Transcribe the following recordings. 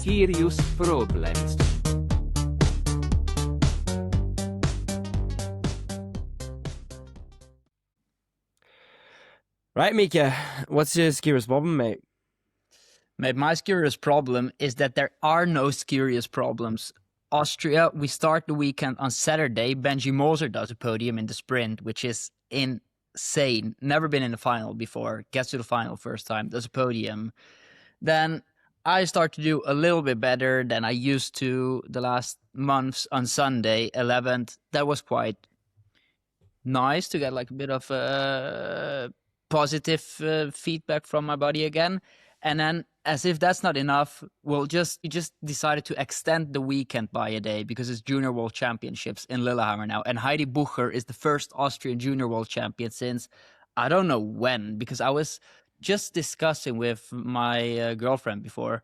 serious problems. Right, Mika, what's your scariest problem, mate? Mate, my scariest problem is that there are no scariest problems. Austria, we start the weekend on Saturday. Benji Moser does a podium in the sprint, which is insane. Never been in the final before. Gets to the final first time, does a podium. Then I start to do a little bit better than I used to the last months on Sunday, 11th. That was quite nice to get like a bit of positive feedback from my body again. And then, as if that's not enough, we just decided to extend the weekend by a day because it's Junior World Championships in Lillehammer now. And Heidi Bucher is the first Austrian Junior World Champion since I don't know when, because I was just discussing with my girlfriend before.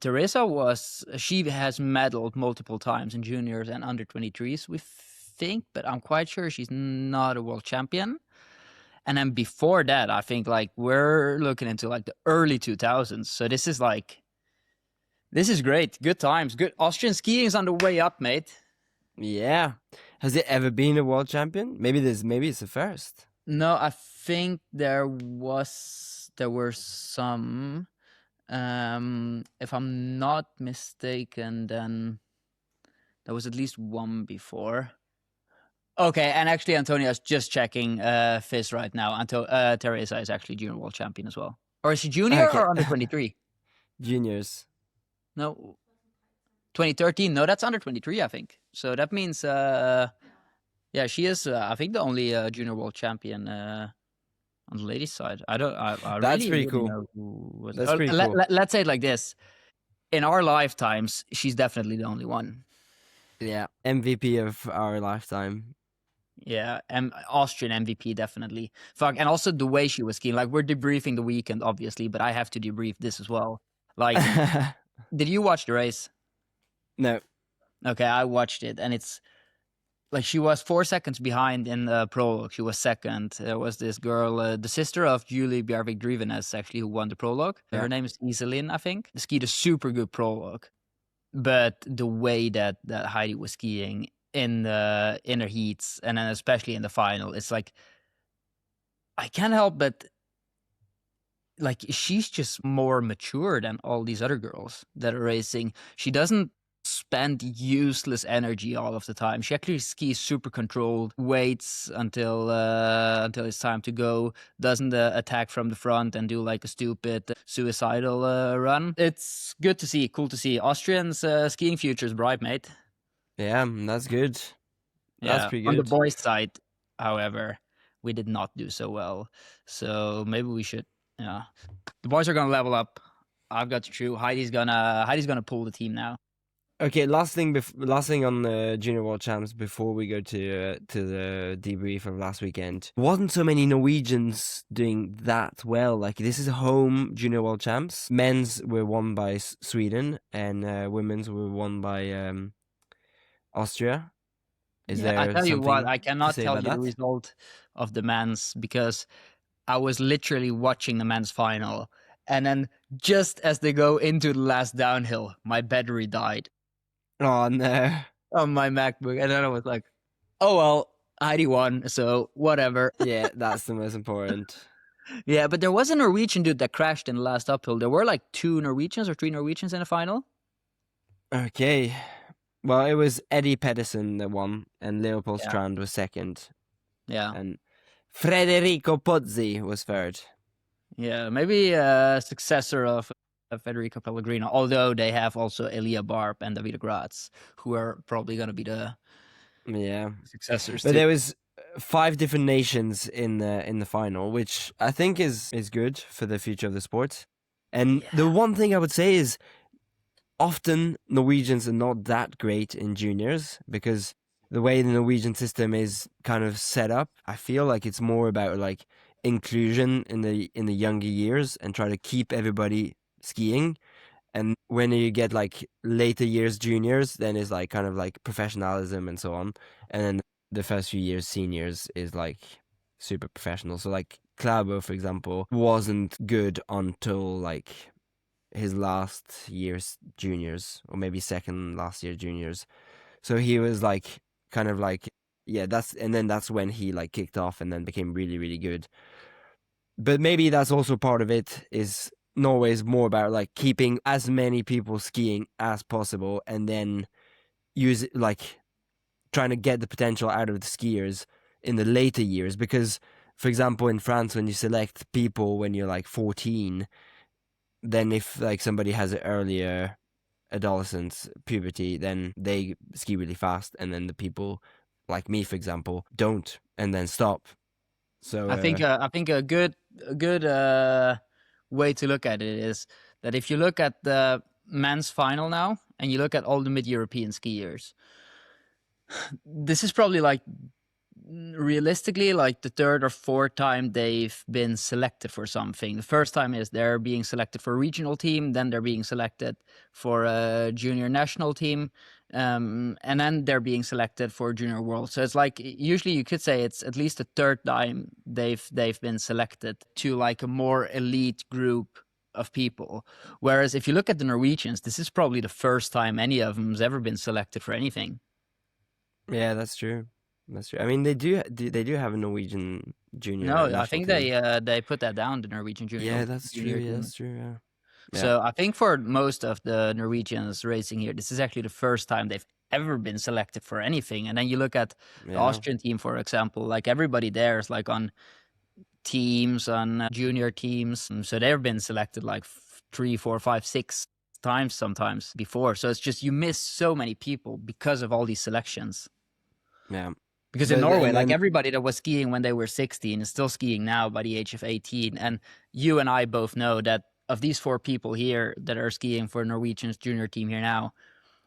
Teresa she has medaled multiple times in juniors and under 23s, we think, but I'm quite sure she's not a world champion. And then before that, I think like we're looking into like the early 2000s. So this is great. Good times. Good. Austrian skiing is on the way up, mate. Yeah. Has it ever been a world champion? Maybe it's the first. No, I think there were some. If I'm not mistaken, then there was at least one before. Okay, and actually Antonia's just checking FIS right now. Teresa is actually junior world champion as well. Or is she junior or under 23? Juniors. No. 2013? No, that's under 23, I think. So that means, she is, I think, the only junior world champion on the ladies' side. That's really pretty cool. That's pretty cool. Let's say it like this. In our lifetimes, she's definitely the only one. Yeah, MVP of our lifetime. Yeah, Austrian MVP, definitely. Fuck, and also the way she was skiing. Like, we're debriefing the weekend, obviously, but I have to debrief this as well. Like, did you watch the race? No. Okay, I watched it, and it's like she was 4 seconds behind in the prologue. She was second. There was this girl, the sister of Julie Bjervik-Drivenes, actually, who won the prologue. Yeah. Her name is Iselin, I think. Skied a super good prologue. But the way that Heidi was skiing in the inner heats, and then especially in the final, it's like, I can't help but, like, she's just more mature than all these other girls that are racing. She doesn't spend useless energy all of the time. She actually skis super controlled, waits until it's time to go, doesn't attack from the front and do like a stupid suicidal run. It's good to see, cool to see. Austrians skiing future is bright, mate. Yeah, that's good. Yeah, that's pretty good. On the boys' side, however, we did not do so well. So maybe we should, the boys are gonna level up. I've got the true. Heidi's gonna pull the team now. Okay, last thing on the Junior World Champs before we go to the debrief of last weekend. Wasn't so many Norwegians doing that well. Like, this is home Junior World Champs. Men's were won by Sweden, and women's were won by Austria. I tell you what, I cannot tell you the result of the men's because I was literally watching the men's final, and then just as they go into the last downhill, my battery died. Oh no. On my MacBook. And then I was like, oh well, Heidi won, so whatever. Yeah, that's the most important. Yeah, but there was a Norwegian dude that crashed in the last uphill. There were like 2 Norwegians or 3 Norwegians in the final. Okay. Well, it was Eddie Pedersen that won, and Leopold Strand was second. Yeah. And Federico Pozzi was third. Yeah, maybe a successor of Federico Pellegrino, although they have also Elia Barb and Davide Graz, who are probably going to be the successors. But there was 5 different nations in the final, which I think is good for the future of the sport. And the one thing I would say is often Norwegians are not that great in juniors because the way the Norwegian system is kind of set up, I feel like it's more about like inclusion in the younger years and try to keep everybody skiing. And when you get like later years juniors, then it's like kind of like professionalism and so on. And then the first few years seniors is like super professional. So like Klæbo, for example, wasn't good until like his last year's juniors, or maybe second last year juniors. So he was like kind of like, yeah, that's when he like kicked off and then became really, really good. But maybe that's also part of it, is Norway is more about like keeping as many people skiing as possible, and then use it, like trying to get the potential out of the skiers in the later years. Because, for example, in France, when you select people when you're like 14, then if like somebody has an earlier adolescence, puberty, then they ski really fast, and then the people like me, for example, don't, and then stop. So I think a good way to look at it is that if you look at the men's final now and you look at all the mid-European skiers, this is probably like realistically like the third or fourth time they've been selected for something. The first time is they're being selected for a regional team, then they're being selected for a junior national team, and then they're being selected for junior world. So it's like usually you could say it's at least the third time they've been selected to like a more elite group of people. Whereas if you look at the Norwegians, this is probably the first time any of them's ever been selected for anything. yeah, that's true. That's true. I mean, they do have a Norwegian junior. No, I national think team. they put that down, the Norwegian junior. Yeah, that's true. junior Yeah, team. that's true. Yeah. So I think for most of the Norwegians racing here, this is actually the first time they've ever been selected for anything. And then you look at the Yeah. Austrian team, for example, like everybody there is like on teams, on junior teams. So they've been selected like 3, 4, 5, 6 times sometimes before. So it's just you miss so many people because of all these selections. Yeah. Because in But- Norway, and like then- everybody that was skiing when they were 16 is still skiing now by the age of 18. And you and I both know that of these 4 people here that are skiing for Norwegian's junior team here now,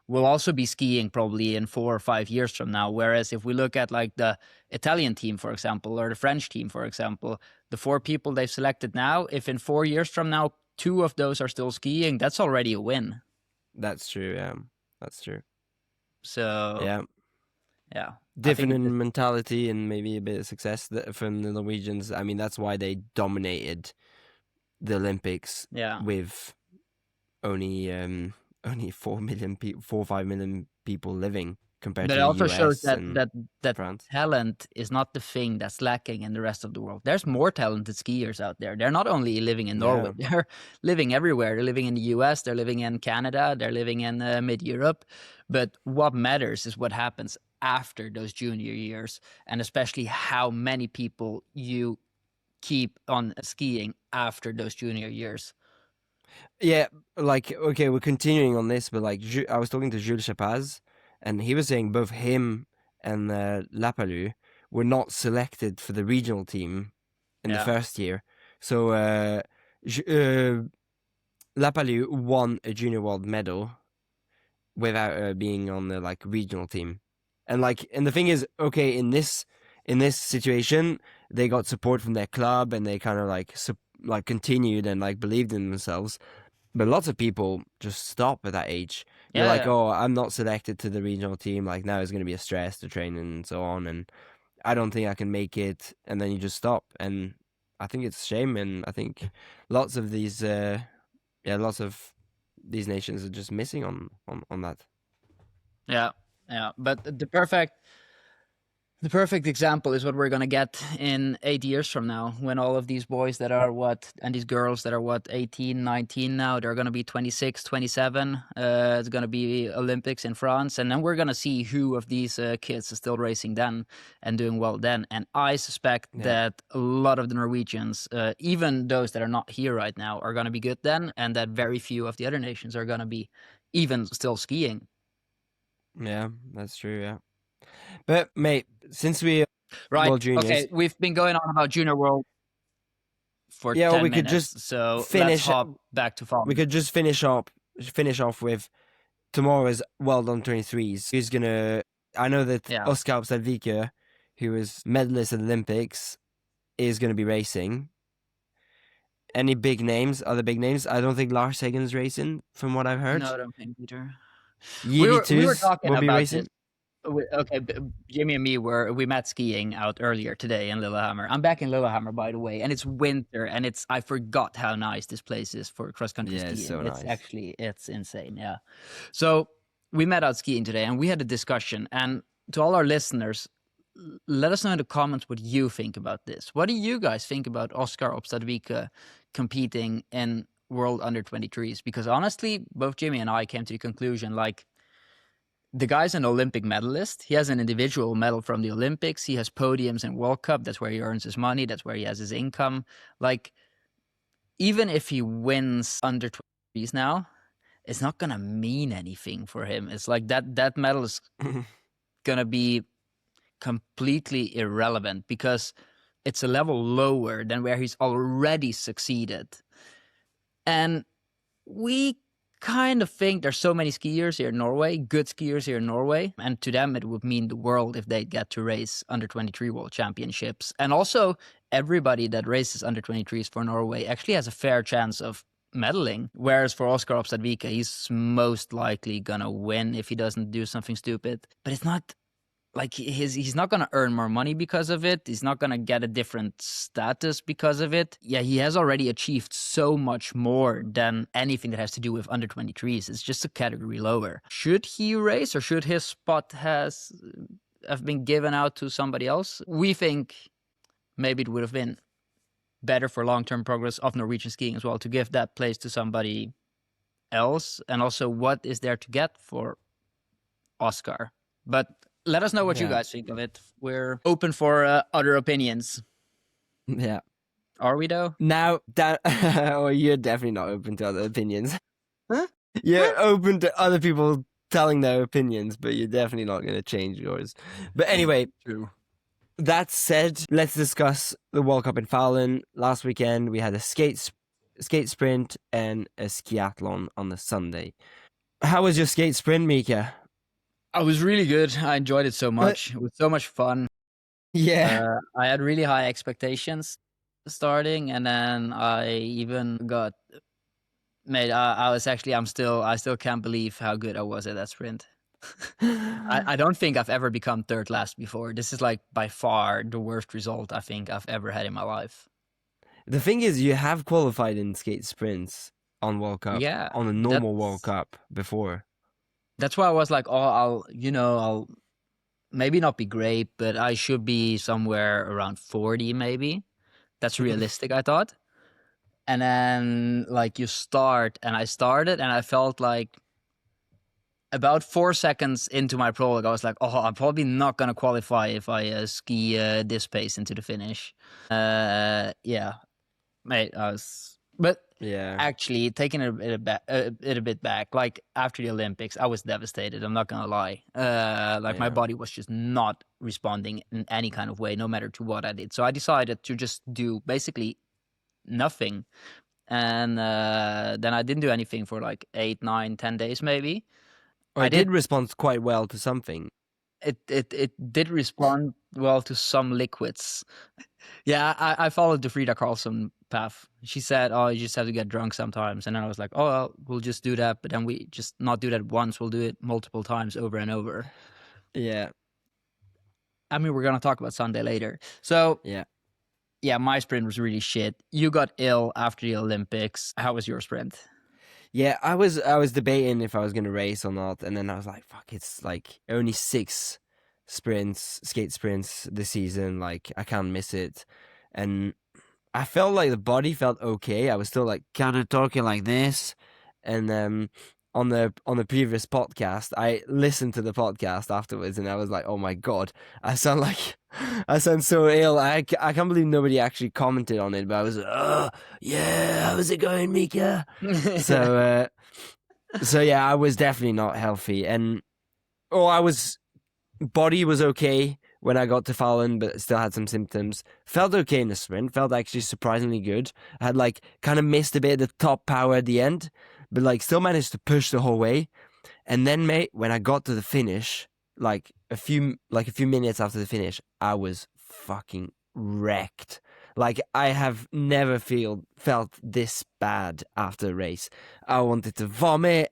will also be skiing probably in 4 or 5 years from now. Whereas if we look at like the Italian team, for example, or the French team, for example, the 4 people they've selected now, if in 4 years from now, 2 of those are still skiing, that's already a win. That's true. Yeah, that's true. So Yeah, yeah. different I think in mentality and maybe a bit of success from the Norwegians. I mean, that's why they dominated the Olympics. Yeah. With only 4 million people, 4 or 5 million people living compared But to it also the US shows that and that France. talent is not the thing that's lacking in the rest of the world. There's more talented skiers out there. They're not only living in Norway, they're living everywhere. They're living in the US, they're living in Canada, they're living in mid-Europe. But what matters is what happens after those junior years, and especially how many people you keep on skiing after those junior years. Yeah, like, okay, we're continuing on this, but like, I was talking to Jules Chapaz, and he was saying both him and Lapalu were not selected for the regional team in the first year. So Lapalu won a junior world medal without being on the like regional team, and the thing is, okay, in this situation, they got support from their club, and they kind of like continued and like believed in themselves. But lots of people just stop at that age. They're like, oh, I'm not selected to the regional team. Like, now it's going to be a stress to train and so on. And I don't think I can make it. And then you just stop. And I think it's a shame. And I think lots of these nations are just missing on that. Yeah. But the perfect example is what we're going to get in 8 years from now, when all of these boys that are and these girls that are 18, 19 now, they're going to be 26, 27. It's going to be Olympics in France. And then we're going to see who of these kids is still racing then and doing well then. And I suspect that a lot of the Norwegians, even those that are not here right now, are going to be good then. And that very few of the other nations are going to be even still skiing. Yeah, that's true, yeah. But mate, since we Right, juniors, okay, we've been going on about Junior World for 10 we minutes, could just so finish. let's hop back to Fallon. We could just finish off with tomorrow's World on 23s. Who's gonna? I know that Oscar Obstadvike, who was medalist at the Olympics, is gonna be racing. Any big names? Other big names? I don't think Lars Hagen's racing, from what I've heard. No, I don't think Peter. We were talking will be about racing. this. Okay, Jimmy and me we met skiing out earlier today in Lillehammer. I'm back in Lillehammer, by the way, and it's winter, and I forgot how nice this place is for cross country Yeah, it's skiing. so nice. It's insane. Yeah. So we met out skiing today, and we had a discussion. And to all our listeners, let us know in the comments what you think about this. What do you guys think about Oscar Obstadvika competing in World Under 23s? Because honestly, both Jimmy and I came to the conclusion like, the guy's an Olympic medalist. He has an individual medal from the Olympics. He has podiums in World Cup. That's where he earns his money. That's where he has his income. Like, even if he wins under 20s now, it's not gonna mean anything for him. It's like that medal is gonna be completely irrelevant because it's a level lower than where he's already succeeded. And we kind of think there's so many skiers here in Norway, good skiers here in Norway, and to them it would mean the world if they get to race under 23 world championships. And also everybody that races under 23s for Norway actually has a fair chance of medaling, whereas for Oscar Obstadvika, he's most likely gonna win if he doesn't do something stupid. But it's not like he's not going to earn more money because of it. He's not going to get a different status because of it. Yeah, he has already achieved so much more than anything that has to do with under 23s. It's just a category lower. Should he race, or should his spot have been given out to somebody else? We think maybe it would have been better for long-term progress of Norwegian skiing as well to give that place to somebody else. And also, what is there to get for Oscar? But let us know what you guys think of it. We're open for other opinions. Yeah. Are we though? Now that well, you're definitely not open to other opinions. Huh? You're open to other people telling their opinions, but you're definitely not going to change yours. But anyway, True. That said, let's discuss the World Cup in Fallon. Last weekend we had a skate sprint and a skiathlon on the Sunday. How was your skate sprint, Mika? I was really good. I enjoyed it so much. It was so much fun. Yeah. I had really high expectations starting, and then I even got made. I still can't believe how good I was at that sprint. I don't think I've ever become third last before. This is like by far the worst result I think I've ever had in my life. The thing is, you have qualified in skate sprints on World Cup, on a normal World Cup before. That's why I was like, oh, I'll maybe not be great, but I should be somewhere around 40 maybe. That's realistic, I thought. And then like you start, and I started, and I felt like about 4 seconds into my prologue, I was like, oh, I'm probably not going to qualify if I ski this pace into the finish. Yeah, mate, But yeah, actually, taking it a bit back, like after the Olympics, I was devastated. I'm not gonna lie. My body was just not responding in any kind of way, no matter to what I did. So I decided to just do basically nothing, and then I didn't do anything for like 8, 9, 10 days maybe. I did respond quite well to something. It did respond well to some liquids. Yeah, I followed the Frida Karlsson path. She said, oh, you just have to get drunk sometimes. And then I was like, oh, well, we'll just do that. But then we just not do that once. We'll do it multiple times over and over. Yeah. I mean, we're going to talk about Sunday later. So, yeah, my sprint was really shit. You got ill after the Olympics. How was your sprint? Yeah, I was debating if I was going to race or not. And then I was like, fuck, it's like only 6 skate sprints this season. Like, I can't miss it. And I felt like the body felt okay. I was still like kind of talking like this. And on the previous podcast, I listened to the podcast afterwards, and I was like, oh my God, I sound so ill. I can't believe nobody actually commented on it, but I was like, oh yeah, how's it going, Mika? So yeah, I was definitely not healthy, and body was okay when I got to Fallon, but still had some symptoms. Felt okay in the sprint. Felt actually surprisingly good. I had like kind of missed a bit of the top power at the end, but like still managed to push the whole way. And then, mate, when I got to the finish, like a few minutes after the finish, I was fucking wrecked. Like, I have never felt this bad after a race. I wanted to vomit.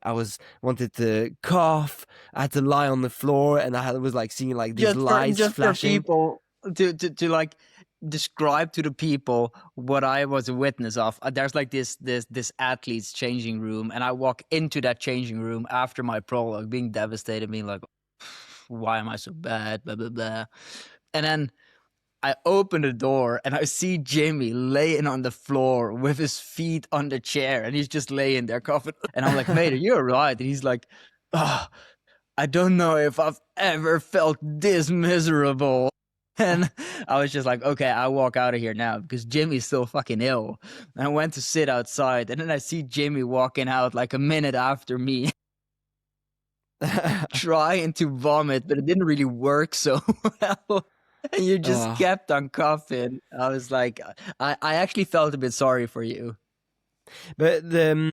Wanted to cough. I had to lie on the floor, and was like seeing like these lights just for flashing. people to like describe to the people what I was a witness of. There's like this athlete's changing room, and I walk into that changing room after my prologue, being devastated, being like, why am I so bad? Blah blah blah. And then I open the door and I see Jimmy laying on the floor with his feet on the chair, and he's just laying there coughing. And I'm like, mate, you're right. And he's like, oh, I don't know if I've ever felt this miserable. And I was just like, okay, I'll walk out of here now because Jimmy's still fucking ill. And I went to sit outside, and then I see Jimmy walking out like a minute after me, trying to vomit, but it didn't really work so well. And you just kept on coughing. I was like, I actually felt a bit sorry for you. But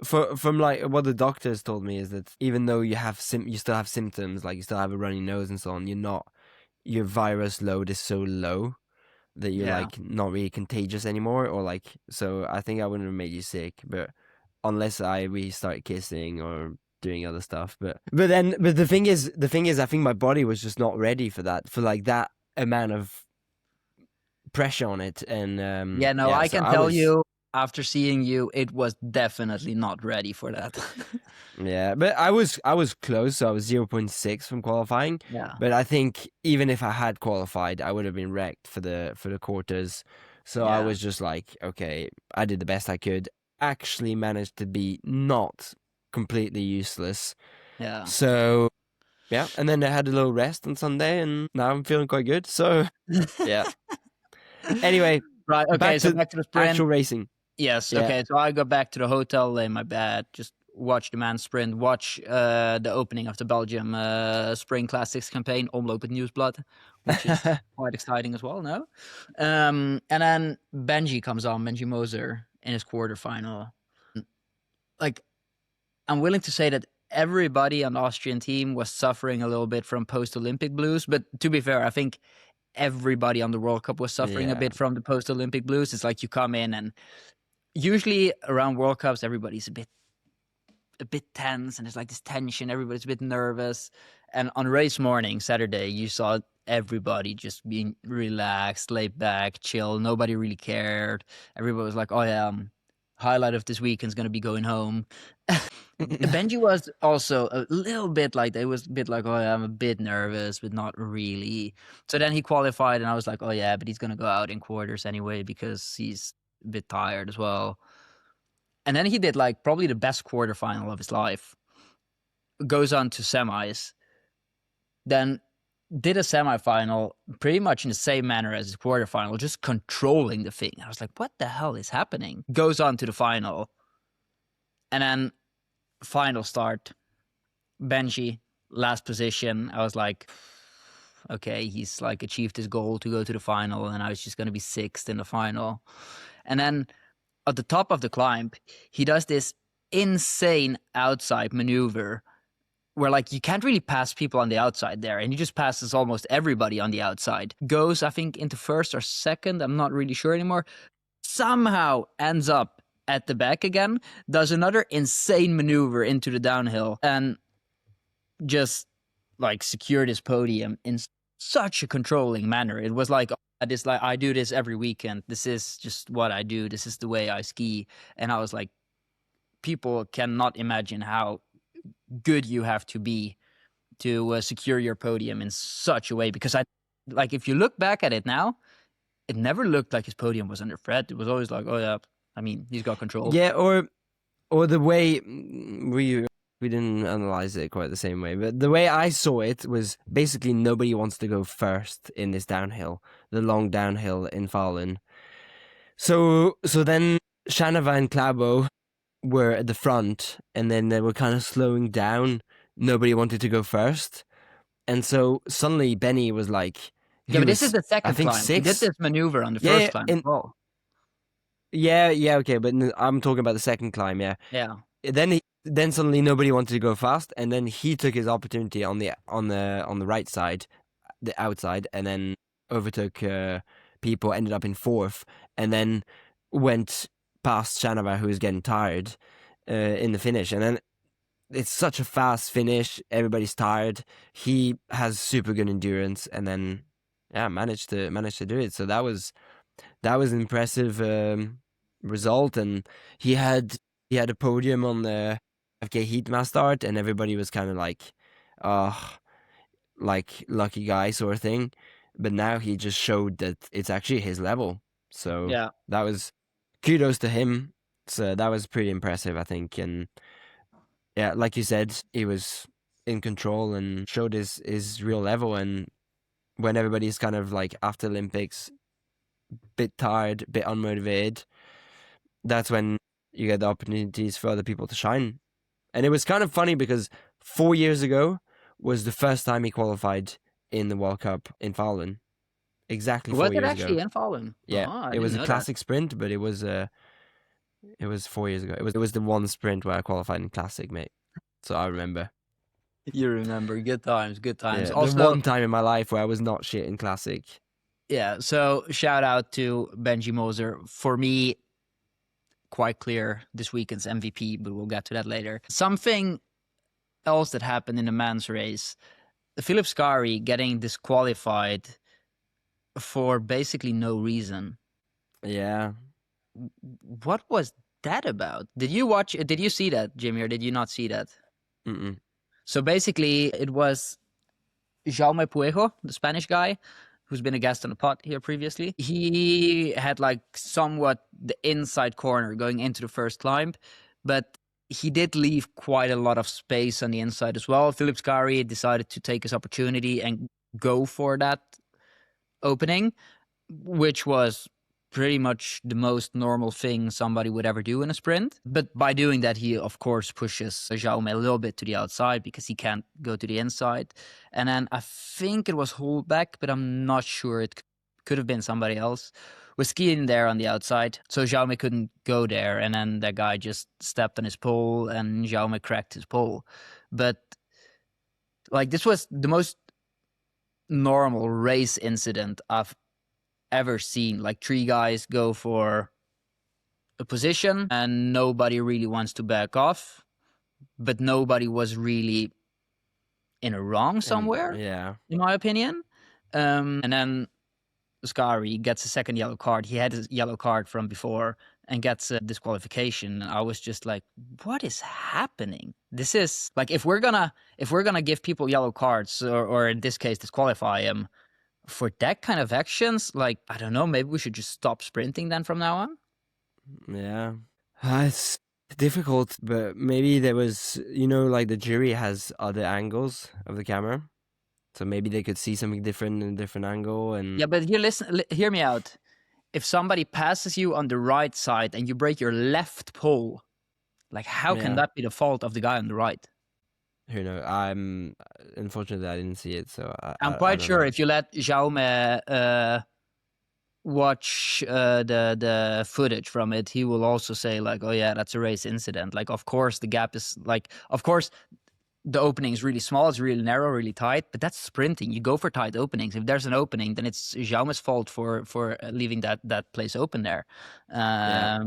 from like what the doctors told me is that even though you still have symptoms, like you still have a runny nose and so on, your virus load is so low that you're like not really contagious anymore, or like, so I think I wouldn't have made you sick, but unless we start kissing or doing other stuff. But the thing is, I think my body was just not ready for that, for like that amount of pressure on it. And I can tell you, after seeing you, it was definitely not ready for that. Yeah, but I was close, so I was 0.6 from qualifying. Yeah. But I think even if I had qualified, I would have been wrecked for the quarters. So I was just like, okay, I did the best I could. Actually managed to be not completely useless. Yeah. So yeah, and then I had a little rest on Sunday, and now I'm feeling quite good. So yeah. Anyway, right. Okay. Back to the sprint. Actual racing. Yes. Yeah. Okay. So I go back to the hotel, lay in my bed, just watch the men's sprint, watch the opening of the Belgium Spring Classics campaign, Omloop het Nieuwsblad, which is quite exciting as well. No, and then Benji Moser in his quarterfinal. Like, I'm willing to say that everybody on the Austrian team was suffering a little bit from post-Olympic blues, but to be fair, I think everybody on the World Cup was suffering a bit from the post-Olympic blues. It's like you come in, and usually around World Cups, everybody's a bit tense, and there's like this tension. Everybody's a bit nervous. And on race morning, Saturday, you saw everybody just being relaxed, laid back, chill. Nobody really cared. Everybody was like, oh yeah, highlight of this weekend is going to be going home. Benji was also a little bit like, they was a bit like, oh yeah, I'm a bit nervous, but not really. So then he qualified, and I was like, oh yeah, but he's going to go out in quarters anyway because he's a bit tired as well. And then he did like probably the best quarterfinal of his life. Goes on to semis. Then did a semifinal pretty much in the same manner as his quarterfinal, just controlling the thing. I was like, what the hell is happening? Goes on to the final. And then final start. Benji, last position. I was like, okay, he's like achieved his goal to go to the final, and I was just going to be sixth in the final. And then at the top of the climb, he does this insane outside maneuver where like you can't really pass people on the outside there, and he just passes almost everybody on the outside. Goes, I think, into first or second, I'm not really sure anymore. Somehow ends up at the back again, does another insane maneuver into the downhill, and just like secured his podium in such a controlling manner. It was like, I do this every weekend. This is just what I do. This is the way I ski. And I was like, people cannot imagine how good you have to be to secure your podium in such a way. Because if you look back at it now, it never looked like his podium was under threat. It was always like, oh yeah, I mean, he's got control. Yeah, or the way we didn't analyze it quite the same way, but the way I saw it was basically nobody wants to go first in this downhill, the long downhill in Fallon. So then Shanava and Klæbo were at the front, and then they were kind of slowing down. Nobody wanted to go first, and so suddenly Benny was like, yeah, but this is the second climb. He did this maneuver on the first climb as well. Yeah, okay, but I'm talking about the second climb. Yeah. Then suddenly nobody wanted to go fast, and then he took his opportunity on the right side, the outside, and then overtook people. Ended up in fourth, and then went past Shanava, who was getting tired in the finish. And then it's such a fast finish. Everybody's tired. He has super good endurance, and then managed to do it. So that was an impressive result. And he had a podium on the FK Heat mass start, and everybody was kind of like, oh, like lucky guy sort of thing. But now he just showed that it's actually his level. So Yeah. that was kudos to him. So that was pretty impressive, I think. And yeah, like you said, he was in control and showed his real level. And when everybody's kind of like after Olympics, bit tired, bit unmotivated, that's when you get the opportunities for other people to shine. And it was kind of funny because 4 years ago was the first time he qualified in the World Cup in Fallon. Exactly 4 Was it years actually ago. in Fallon? Yeah, Oh, I it was didn't a know classic sprint, but it was 4 years ago. It was the one sprint where I qualified in classic, mate. So I remember. that. You remember. Good times, good times. Yeah, Also, the one time in my life where I was not shit in classic. yeah, so shout out to Benji Moser. For me, quite clear this weekend's MVP, but we'll get to that later. Something else that happened in the men's race, Philip Skari getting disqualified for basically no reason. Yeah. What was that about? Did you see that, Jimmy, or did you not see that? Mm-mm. So basically, it was Jaume Puejo, the Spanish guy, who's been a guest on the pod here previously. He had like somewhat the inside corner going into the first climb, but he did leave quite a lot of space on the inside as well. Philip Skari decided to take his opportunity and go for that opening, which was pretty much the most normal thing somebody would ever do in a sprint. But by doing that, he, of course, pushes Jaume a little bit to the outside because he can't go to the inside. And then I think it was Holbeck, but I'm not sure. It could have been somebody else. Was skiing there on the outside, so Jaume couldn't go there. And then that guy just stepped on his pole and Jaume cracked his pole. But like, this was the most normal race incident I've ever seen. Like, three guys go for a position and nobody really wants to back off, but nobody was really in a wrong somewhere, Yeah. in my opinion. And then Skari gets a second yellow card. He had a yellow card from before and gets a disqualification. I was just like, what is happening? This is like, if we're gonna give people yellow cards, or in this case disqualify them for that kind of actions, like, I don't know, maybe we should just stop sprinting then from now on. Yeah. It's difficult, but maybe there was, like the jury has other angles of the camera. So maybe they could see something different in a different angle. And Yeah, but hear me out. If somebody passes you on the right side and you break your left pole, like, how can Yeah. that be the fault of the guy on the right? who knows? Unfortunately, I didn't see it, so I'm I quite don't sure know. if you let Jaume watch the footage from it, he will also say like, oh yeah, that's a race incident. Like, of course the gap is like, of course the opening is really small, it's really narrow, really tight, but that's sprinting. You go for tight openings. If there's an opening, then it's Jaume's fault for leaving that place open there. Yeah.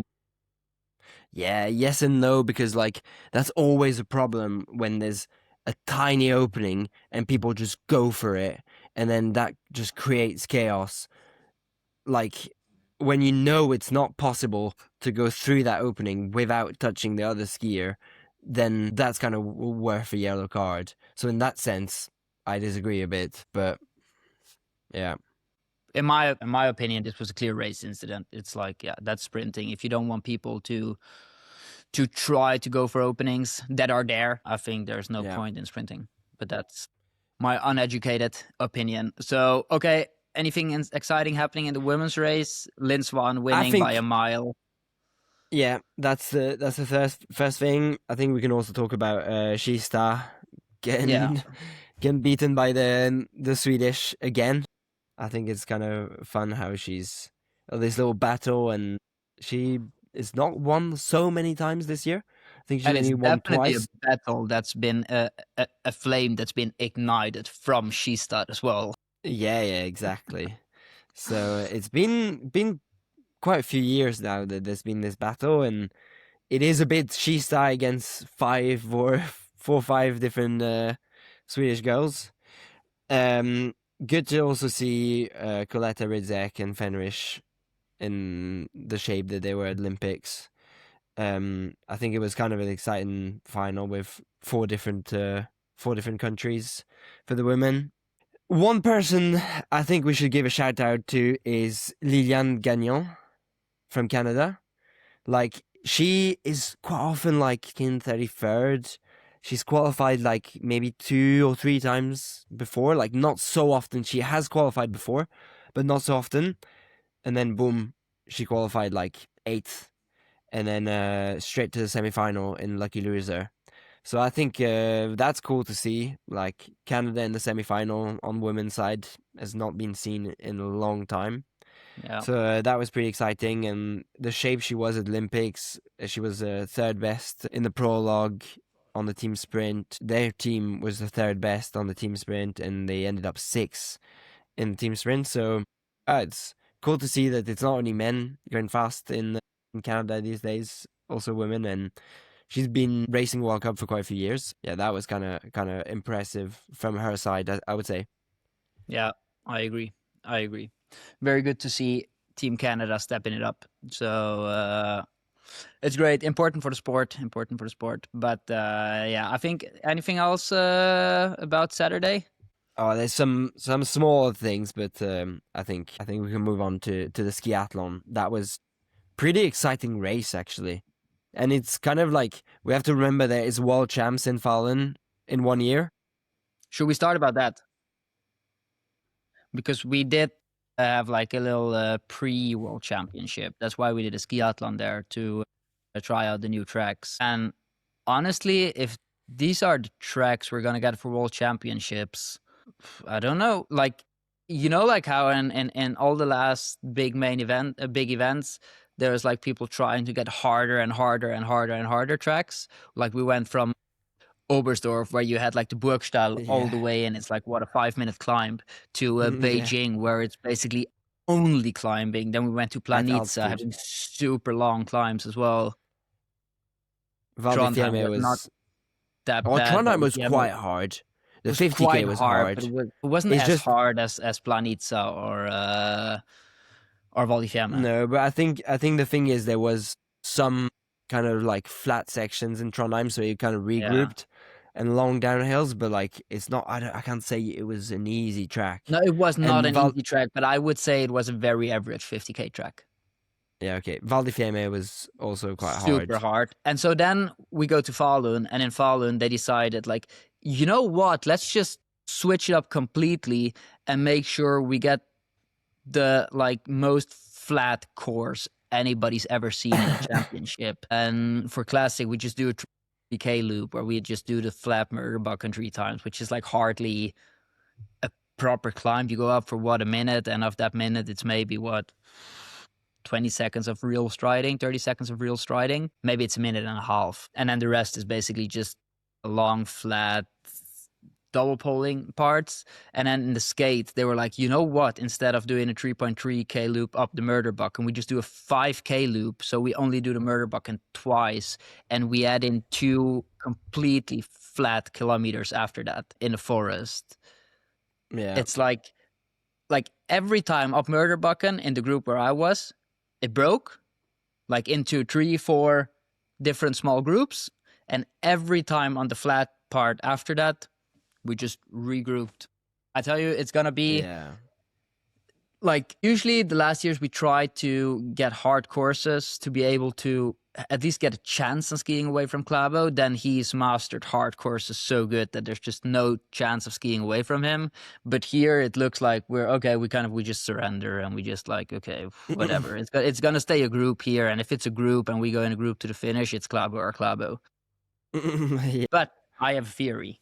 Yeah, yes and no, because like that's always a problem when there's a tiny opening and people just go for it, and then that just creates chaos. Like when you know it's not possible to go through that opening without touching the other skier, then that's kind of worth a yellow card. So in that sense, I disagree a bit, but yeah. In my opinion, this was a clear race incident. It's like, yeah, that's sprinting. If you don't want people to try to go for openings that are there, I think there's no Yeah. point in sprinting. But that's my uneducated opinion. So, okay, anything exciting happening in the women's race? Lynn Swan winning by a mile. Yeah, that's the first thing. I think we can also talk about Skista getting beaten by the Swedish again. I think it's kind of fun how she's this little battle, and she is not won so many times this year. I think she only won twice. A battle that's been a flame that's been ignited from Skista as well. Yeah, exactly. So it's been quite a few years now that there's been this battle, and it is a bit Skistad against 5 different Swedish girls. Good to also see Coletta Rydzek and Fenrich in the shape that they were at Olympics. I think it was kind of an exciting final with 4 different countries for the women. One person I think we should give a shout out to is Liliane Gagnon from Canada. Like, she is quite often like in 33rd. She's qualified like maybe 2 or 3 times before. Like, not so often. She has qualified before, but not so often. And then boom, she qualified like 8th, and then straight to the semi-final in lucky loser. So I think that's cool to see. Like, Canada in the semi-final on women's side has not been seen in a long time. Yeah. So that was pretty exciting. And the shape she was at Olympics, she was third best in the prologue on the team sprint. Their team was the third best on the team sprint, and they ended up 6th in the team sprint. So it's cool to see that it's not only men going fast in Canada these days, also women. And she's been racing World Cup for quite a few years. Yeah, that was kind of impressive from her side, I would say. Yeah, I agree. Very good to see Team Canada stepping it up. So it's great. Important for the sport. But yeah, I think anything else about Saturday? Oh, there's some small things, but I think we can move on to the skiathlon. That was pretty exciting race, actually. And it's kind of like, we have to remember there is world champs in Fallon in 1 year. Should we start about that? Because we did have like a little pre-world championship. That's why we did a skiathlon there to try out the new tracks. And honestly, if these are the tracks we're gonna get for world championships, I don't know. Like, you know, like how in all the last big events, there's like people trying to get harder and harder tracks. Like, we went from Oberstdorf, where you had like the Burgstall all the way, and it's like, what, a 5-minute climb, to Beijing, where it's basically only climbing. Then we went to Planica, having super long climbs as well. Trondheim was not that bad. Trondheim was quite hard. The 50K was hard. But it wasn't as hard as Planica or Val di Fiemme. No, but I think the thing is, there was some kind of like flat sections in Trondheim, so you kind of regrouped, and long downhills. But like, it's not. I can't say it was an easy track. No, it was not an easy track, but I would say it was a very average 50K track. Yeah, okay. Val di Fiemme was also quite hard. Super hard. And so then we go to Fallon, and in Fallon they decided, like, you know what? Let's just switch it up completely and make sure we get the like most flat course anybody's ever seen in a championship. And for classic, we just do a 3K loop where we just do the flat Murderbucken 3 times, which is like hardly a proper climb. You go up for what, a minute, and of that minute, it's maybe what, 20 seconds of real striding, 30 seconds of real striding. Maybe it's a minute and a half. And then the rest is basically just a long, flat, double poling parts. And then in the skate, they were like, you know what? Instead of doing a 3.3K loop up the Murderbucken, we just do a 5K loop. So we only do the Murderbucken twice, and we add in 2 completely flat kilometers after that in the forest. Yeah. It's like every time up Murderbucken in the group where I was, it broke like into 3-4 different small groups. And every time on the flat part after that, we just regrouped. I tell you, it's going to be like, usually the last years we tried to get hard courses to be able to at least get a chance on skiing away from Klæbo. Then he's mastered hard courses so good that there's just no chance of skiing away from him. But here it looks like we just surrender, and we just like, okay, whatever. It's going to stay a group here. And if it's a group and we go in a group to the finish, it's Klæbo or Klæbo. But I have a theory.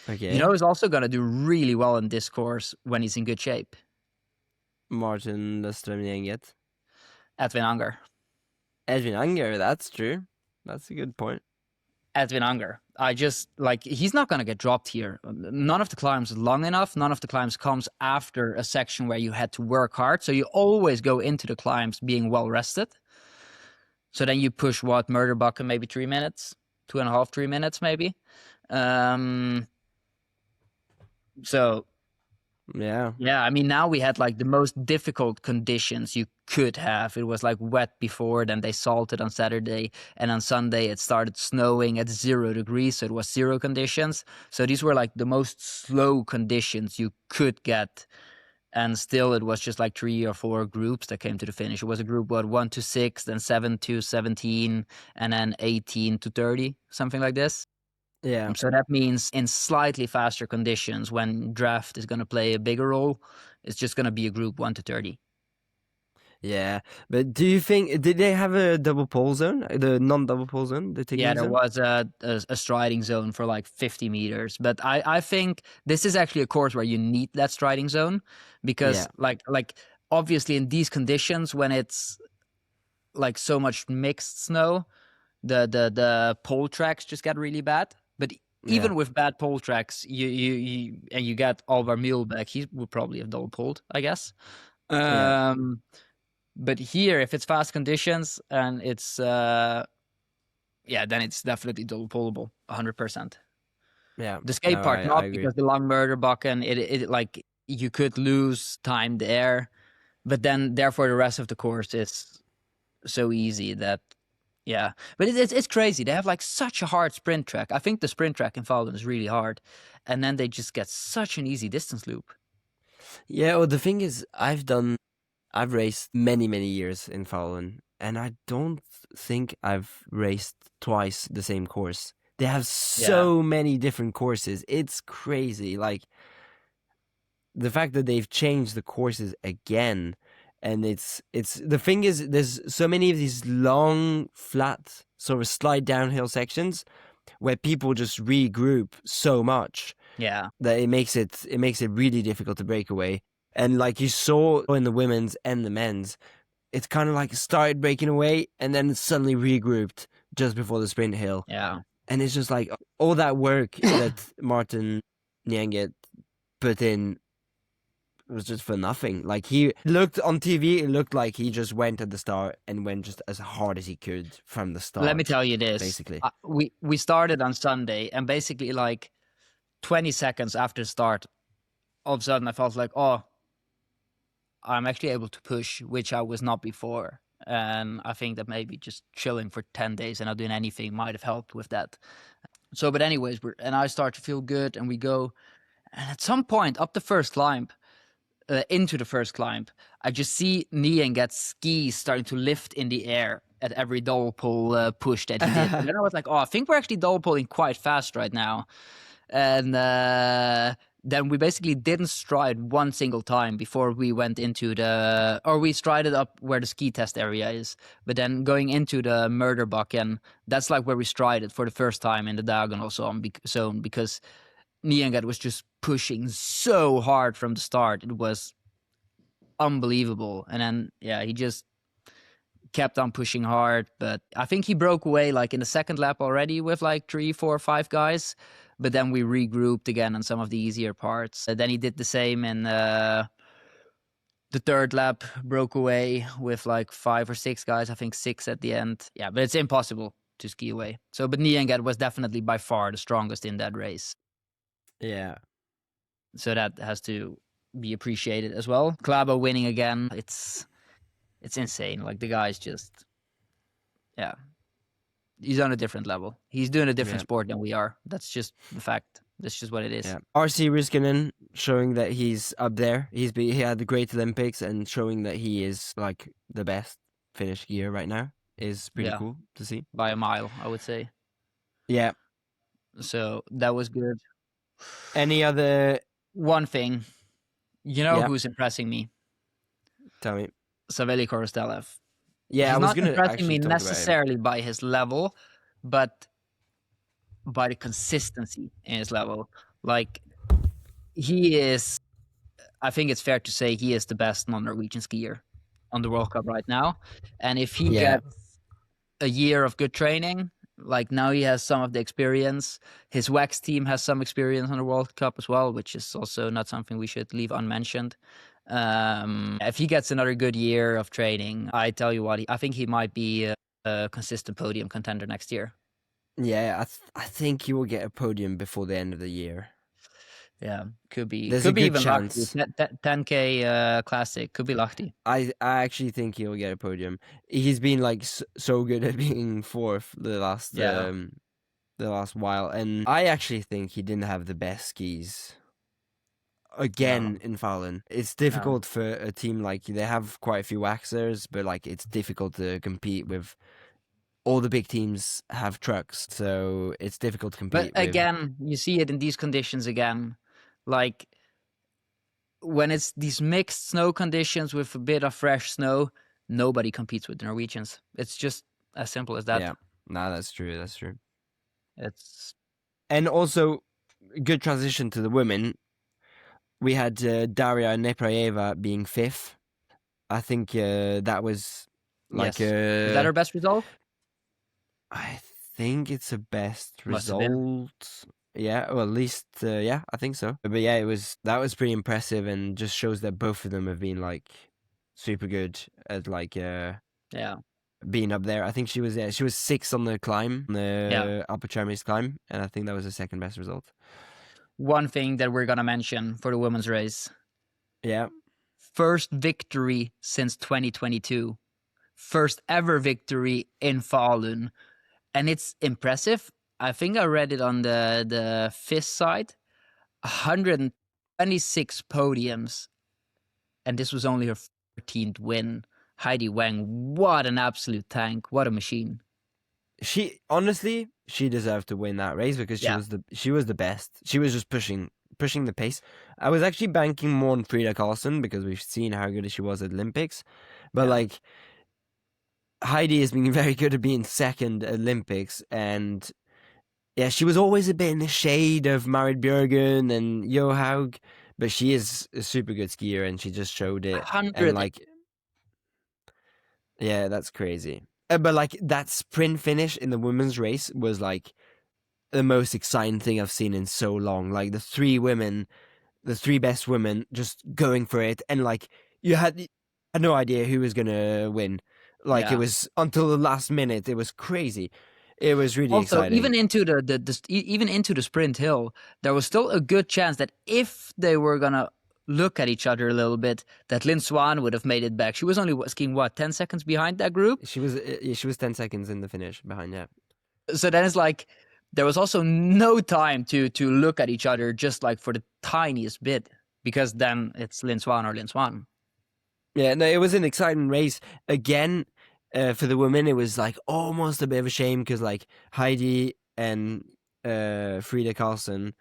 Okay. You know who's also going to do really well in this course when he's in good shape? Martin Strömgänget. Edwin Anger. Edwin Anger, that's true. That's a good point. Edwin Unger. I just like he's not going to get dropped here. None of the climbs is long enough. None of the climbs comes after a section where you had to work hard. So you always go into the climbs being well rested. So then you push Murder Bucket maybe 3 minutes, 2.5, 3 minutes maybe. So Yeah. I mean, now we had like the most difficult conditions you could have. It was like wet before, then they salted on Saturday, and on Sunday it started snowing at 0 degrees, so it was 0 conditions. So these were like the most slow conditions you could get, and still it was just like 3 or 4 groups that came to the finish. It was a group 1 to 6, then 7 to 17, and then 18 to 30, something like this. Yeah. So that means in slightly faster conditions, when draft is going to play a bigger role, it's just going to be a group 1 to 30. Yeah. But do you think, did they have a double pole zone? The non-double pole zone? The technique Yeah, there zone? was a striding zone for like 50 meters. But I think this is actually a course where you need that striding zone because like obviously in these conditions, when it's like so much mixed snow, the pole tracks just get really bad. But even with bad pole tracks, you get Alvar Mule back. He would probably have double poled, I guess. But here, if it's fast conditions and it's then it's definitely double poleable, 100%. Yeah. The skate No, part, not I agree. because the long murder bucken, it like you could lose time there, but then therefore the rest of the course is so easy that. Yeah, but it's crazy. They have like such a hard sprint track. I think the sprint track in Fallon is really hard, and then they just get such an easy distance loop. Yeah, well, the thing is, I've raced many, many years in Fallon, and I don't think I've raced twice the same course. They have so many different courses. It's crazy. Like, the fact that they've changed the courses again, and it's the thing is, there's so many of these long, flat, sort of slide downhill sections where people just regroup so much. Yeah. That it makes it really difficult to break away. And like you saw in the women's and the men's, it's kind of like started breaking away and then suddenly regrouped just before the sprint hill. Yeah. And it's just like all that work that Martin Nyenget put in was just for nothing. Like he looked on TV, it looked like he just went at the start and went just as hard as he could from the start. Let me tell you this. Basically. We started on Sunday, and basically like 20 seconds after the start, all of a sudden I felt like, oh, I'm actually able to push, which I was not before. And I think that maybe just chilling for 10 days and not doing anything might have helped with that. So, but anyways, I start to feel good, and we go. And at some point up the first climb, into the first climb, I just see Nian get skis starting to lift in the air at every double pull push that he did. And then I was like, oh, I think we're actually double pulling quite fast right now. And then we basically didn't stride one single time before we went into we strided up where the ski test area is. But then going into the murder bucken, that's like where we strided for the first time in the diagonal zone because Niangat was just pushing so hard from the start. It was unbelievable. And then, he just kept on pushing hard. But I think he broke away like in the second lap already with like 3, 4, 5 guys. But then we regrouped again on some of the easier parts. And then he did the same in the third lap, broke away with like 5 or 6 guys. I think 6 at the end. Yeah, but it's impossible to ski away. So, but Niangat was definitely by far the strongest in that race. Yeah. So that has to be appreciated as well. Klabo winning again. It's insane. Like the guy's just, he's on a different level. He's doing a different sport than we are. That's just the fact. That's just what it is. Yeah. RC Riskinen showing that he's up there. He had the Great Olympics and showing that he is like the best Finnish skier right now is pretty cool to see. By a mile, I would say. Yeah. So that was good. Any other... One thing, who's impressing me? Tell me. Saveli Korostelev. Yeah, He's I was not going to impressing me necessarily by his level, but by the consistency in his level. Like, he is, I think it's fair to say he is the best non-Norwegian skier on the World Cup right now. And if he gets a year of good training Like now he has some of the experience. His wax team has some experience on the World Cup as well, which is also not something we should leave unmentioned. If he gets another good year of training, I tell you what, I think he might be a consistent podium contender next year. Yeah, I think he will get a podium before the end of the year. Yeah, could be. There's could a be good even chance. lucky. 10K classic could be lucky. I actually think he'll get a podium. He's been like so good at being fourth Yeah. the last while, and I actually think he didn't have the best skis again No. in Fallon. It's No. difficult for a team like they have quite a few waxers, but like it's difficult to compete with. All the big teams have trucks, so it's difficult to But compete with. again, you see it in these conditions again. Like when it's these mixed snow conditions with a bit of fresh snow, nobody competes with the Norwegians. It's just as simple as that. Yeah, no, that's true. That's true. It's And also, good transition to the women. We had Daria Neprayeva being fifth. I think that was like yes. Is that her best result? I think it's a best Must have been. result. Yeah, well, at least yeah, I think so. But yeah, that was pretty impressive, and just shows that both of them have been like super good at like Yeah. being up there. I think she was sixth on the climb, on the upper Chermany's climb, and I think that was the second best result. One thing that we're gonna mention for the women's race: Yeah, first victory since 2022, first ever victory in Falun, and it's impressive. I think I read it on the FIS side, 126 podiums, and this was only her 14th win. Heidi Wang, what an absolute tank! What a machine! she honestly she deserved to win that race because she was the best. She was just pushing the pace. I was actually banking more on Frida Karlsson because we've seen how good she was at Olympics, but like Heidi has been very good at being second at Olympics, and yeah, she was always a bit in the shade of Marit Bjørgen and Johaug, but she is a super good skier, and she just showed it. 100. And like, yeah, that's crazy. But like that sprint finish in the women's race was like the most exciting thing I've seen in so long. Like the three best women, just going for it, and like you had no idea who was gonna win. Like it was until the last minute. It was crazy. It was really exciting. Even into even into the sprint hill, there was still a good chance that if they were gonna look at each other a little bit, that Lynn Swan would have made it back. She was only skiing 10 seconds behind that group. She was 10 seconds in the finish behind. Yeah. So then it's like there was also no time to look at each other, just like for the tiniest bit, because then it's Lynn Swan or Lynn Swan. Yeah, no, it was an exciting race again. For the women, it was like almost a bit of a shame because like Heidi and Frida Karlsson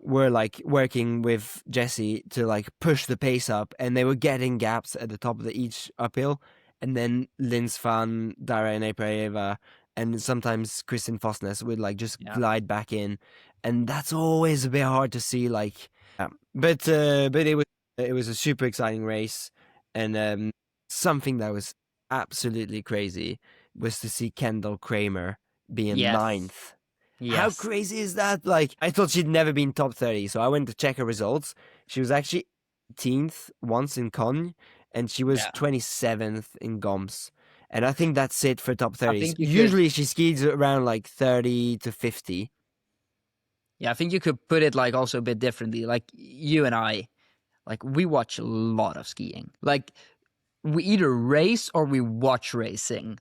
were like working with Jessie to like push the pace up, and they were getting gaps at the top of each uphill, and then Lynn Svan, Daria Neprayeva, and sometimes Kristin Fosnes would like just glide back in, and that's always a bit hard to see. Like, but it was a super exciting race, and something that was absolutely crazy was to see Kendall Kramer being ninth. Yes. How crazy is that? Like, I thought she'd never been top 30, so I went to check her results. She was actually 18th once in Cognes, and she was 27th in Goms. And I think that's it for top 30s. Usually she skis around like 30 to 50. Yeah, I think you could put it like also a bit differently. Like you and I, like we watch a lot of skiing. Like we either race or we watch racing.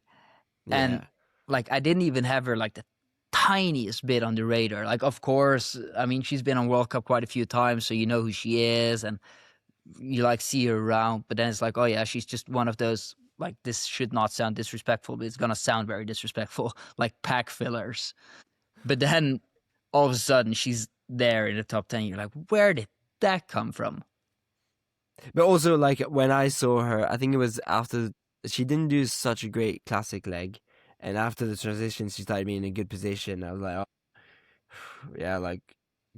Yeah. And like I didn't even have her like the tiniest bit on the radar. Like of course, I mean she's been on World Cup quite a few times, so you know who she is and you like see her around, but then it's like, oh yeah, she's just one of those, like this should not sound disrespectful, but it's gonna sound very disrespectful, like pack fillers. But then all of a sudden she's there in the top 10. You're like, where did that come from? But also, like, when I saw her, I think it was after she didn't do such a great classic leg, and after the transition, she started being in a good position. I was like, oh, yeah, like,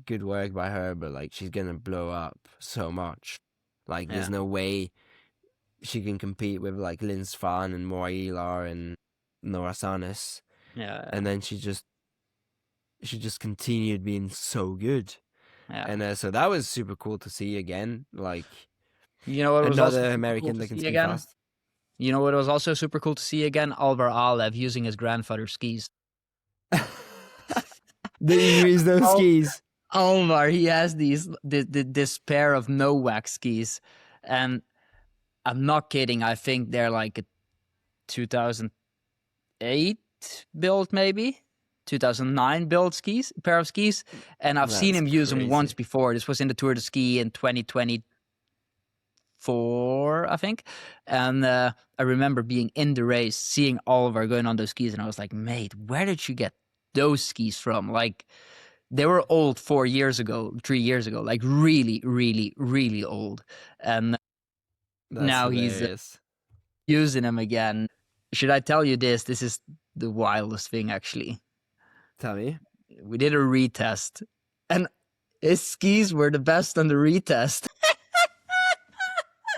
good work by her, but, like, she's gonna blow up so much. Like, there's no way she can compete with, like, Lynn Svan and Moa Ilar and Nora Sanes. Yeah. and then she just continued being so good. Yeah. And so that was super cool to see again. Like You know what was also another super American cool to that can see ski again? fast. You know what was also super cool to see again? Alvar Alev using his grandfather's skis. Did he use those Oh. skis? Alvar, he has this pair of no wax skis, and I'm not kidding. I think they're like a 2008 build, maybe 2009 build pair of skis, and I've seen That's him use them once crazy. before. This was in the Tour de Ski in 2024, I think, and I remember being in the race, seeing Oliver going on those skis, and I was like, mate, where did you get those skis from? Like, they were old 3 years ago, like really, really, really old, and That's now he's hilarious. using them again. Should I tell you this? This is the wildest thing, actually. Tell me. We did a retest, and his skis were the best on the retest.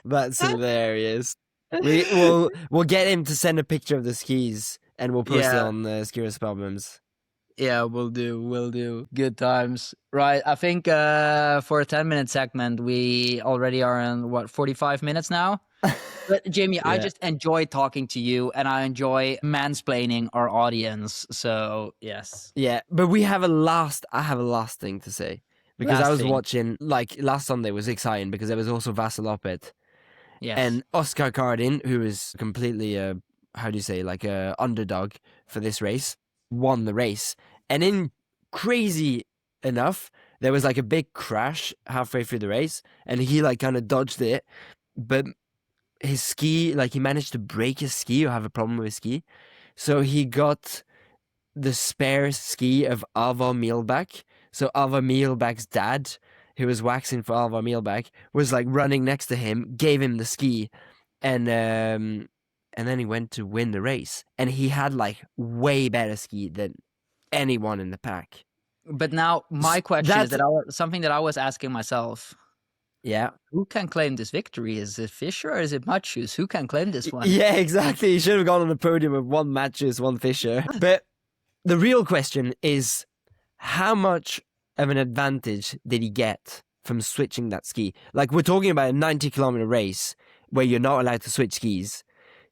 That's hilarious. We'll get him to send a picture of the skis, and we'll post it Yeah. on the Skiers Problems. Yeah, we'll do. Good times. Right, I think for a 10-minute segment, we already are in, 45 minutes now? But Jamie, I Yeah. just enjoy talking to you, and I enjoy mansplaining our audience, so yes. Yeah, but I have a last thing to say. Because I Last was thing. watching, like, last Sunday was exciting because there was also Vasaloppet. Yes. And Oscar Cardin, who is completely how do you say, like a underdog for this race, won the race. And in crazy enough, there was like a big crash halfway through the race, and he like kind of dodged it, but his ski, like he managed to break his ski or have a problem with his ski, so he got the spare ski of Alvar Mielbach. So Alvar Mielbach's dad, who was waxing for Alvar Mielbach, was like running next to him, gave him the ski, and then he went to win the race. And he had like way better ski than anyone in the pack. But now my question is That's- something that I was asking myself. Yeah. Who can claim this victory? Is it Fischer or is it Matthews? Who can claim this one? Yeah, exactly. He should have gone on the podium with one Matthews, one Fischer. But the real question is, how much of an advantage did he get from switching that ski? Like, we're talking about a 90-kilometer race where you're not allowed to switch skis.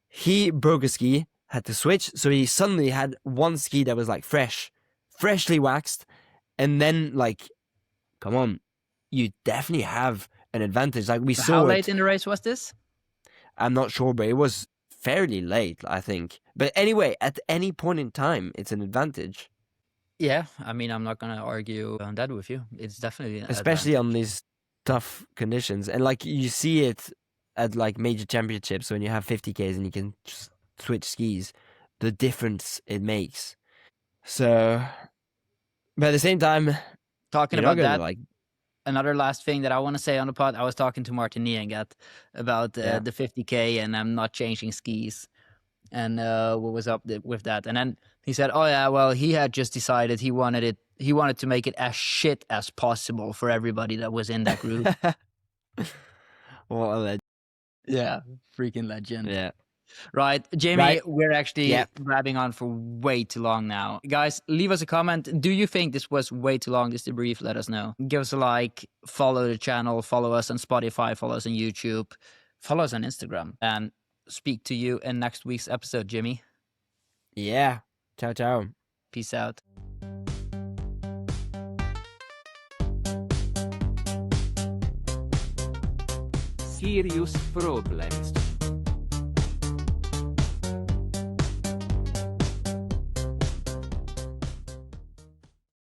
He broke a ski, had to switch, so he suddenly had one ski that was like freshly waxed, and then like, come on, you definitely have an advantage. Like we saw How late it. in the race was this? I'm not sure, but it was fairly late, I think. But anyway, at any point in time, it's an advantage. Yeah, I mean, I'm not going to argue on that with you. It's definitely an Especially on advantage. these tough conditions. And like you see it at like major championships when you have 50Ks and you can just switch skis, the difference it makes. So, but at the same time, Talking you're not about gonna that, like, another last thing that I want to say on the pod, I was talking to Martin Niengat about Yeah. the 50K and I'm not changing skis and what was up with that. And then he said, oh yeah, well, he had just decided he wanted to make it as shit as possible for everybody that was in that group. what a legend. Yeah, freaking legend. Yeah. Right, Jamie, Right. we're actually Yeah. blabbing on for way too long now. Guys, leave us a comment. Do you think this was way too long, this debrief? Let us know. Give us a like, follow the channel, follow us on Spotify, follow us on YouTube, follow us on Instagram, and speak to you in next week's episode, Jimmy. Yeah. Ciao, ciao. Peace out. Serious problems.